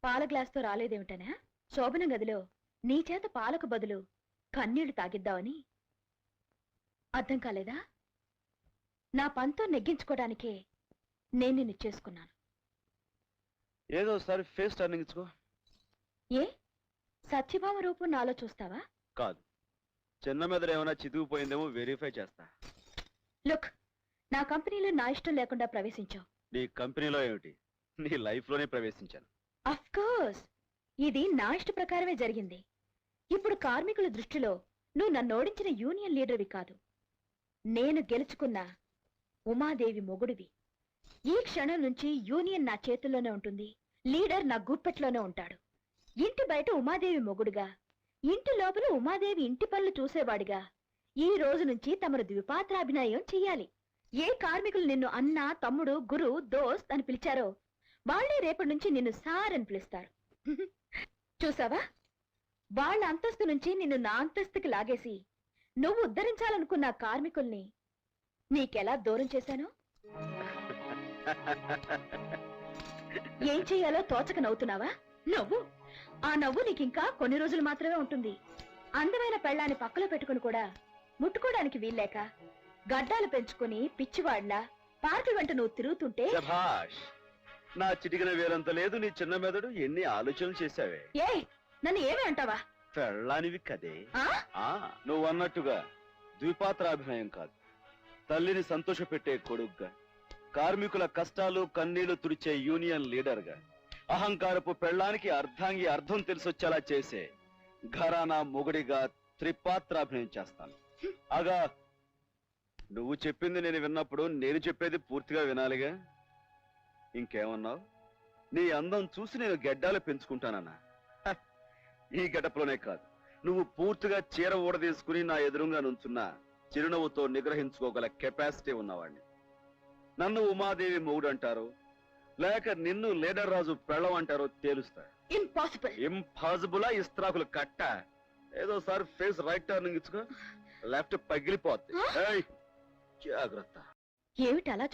పాల గ్లాస్తో రాలేదేమిటనా? శోభన గదిలో నీ చేత పాలకు బదులు కన్నీళ్లు తాగిద్దామని. అర్థం కాలేదా? నా పంతో నెగ్గించుకోవడానికే నేను నిన్ను చేసుకున్నాను. ఏదోసారి ఫేస్ టర్నింగ్ ఇచ్చుకో. ఏ సత్యభామ రూపం నాలో చూస్తావా? కాదు, చిన్న మెదడు ఏమైనా చితికిపోయిందేమో వెరిఫై చేస్తా. లుక్, నా కంపెనీలో నా ఇష్టం లేకుండా ప్రవేశించావు. నీ కంపెనీలో ఏమిటి, నీ లైఫ్ లోనే ప్రవేశించాను. అఫ్ కోర్స్, ఇది నా ఇష్ట ప్రకారమే జరిగింది. ఇప్పుడు కార్మికుల దృష్టిలో నువ్వు నన్ను ఓడించిన యూనియన్ లీడర్వి కాదు, నేను గెలుచుకున్న ఉమాదేవి మొగుడివి. ఈ క్షణం నుంచి యూనియన్ నా చేతుల్లోనే ఉంటుంది, లీడర్ నా గుప్పెట్లోనే ఉంటాడు. ఇంటి బయట ఉమాదేవి మొగుడుగా, ఇంటి లోపల ఉమాదేవి ఇంటి పనులు చూసేవాడిగా ఈ రోజు నుంచి తమరు ద్విపాత్రాభినయం చెయ్యాలి. ఏ కార్మికులు నిన్ను అన్న, తమ్ముడు, గురు, దోస్త్ అని పిలిచారో వాళ్లే రేపటి నుంచి నిన్ను సార్ అని పిలుస్తారు. చూసావా, వాళ్ళ అంతస్తు నుంచి నిన్ను నా అంతస్తుకి లాగేసి నువ్వు ఉద్ధరించాలనుకున్న కార్మికుల్ని నీకెలా దూరం చేశాను? ఏం చెయ్యాలో తోచక నవ్వుతున్నావా? నవ్వు. ఆ నవ్వు నీకింకా కొన్ని రోజులు మాత్రమే ఉంటుంది. అందమైన పెళ్ళాన్ని పక్కలో పెట్టుకుని కూడా ముట్టుకోవడానికి వీల్లేక గడ్డాలు పెంచుకుని పిచ్చివాడ్లా పార్కుల వెంట నువ్వు తిరుగుతుంటే. శభాష్, నా చిటికిన వేరంత లేదు నీ చిన్న మెదడు. ఎన్ని ఆలోచనలు చేశావే. ఏ నన్ను ఏమి అంటావా? పెళ్ళానివి కదే. ఆ నువ్వు అన్నట్టుగా ద్విపాత్రాభినయం కాదు, తల్లిని సంతోషపెట్టే కొడుగ్గా, కార్మికుల కష్టాలు కన్నీళ్లు తుడిచే యూనియన్ లీడర్గా, అహంకారపు పెళ్ళానికి అర్ధాంగి అర్థం తెలిసొచ్చేలా చేసే ఘరానా మొగుడిగా త్రిపాత్రాభినయం చేస్తాను. అగా నువ్వు చెప్పింది నేను విన్నప్పుడు నేను చెప్పేది పూర్తిగా వినాలిగా. ఇంకేమన్నావు? నీ అందం చూసి నేను గెడ్డాలు పెంచుకుంటానన్నా. ఈ గడపలోనే కాదు, నువ్వు పూర్తిగా చీర ఊడదీసుకుని నా ఎదురుగా నుంచున్నా చిరునవ్వుతో నిగ్రహించుకోగల కెపాసిటీ ఉన్నవాడిని. నన్ను ఉమాదేవి మొగుడు అంటారు, లేక నిన్ను లీడర్ రాజు పెళ్ళం అంటారో తేలుస్తా. ఇంపాసిబుల్. ఇంపాసిబులా? ఇస్త్రాకులు కట్ట. ఏదోసారి ఫేస్ రైట్ టర్నింగ్ ఇచ్చుకో, లెఫ్ట్ పగిలిపోద్ది. జాగ్రత్త. ఏమిటి అలా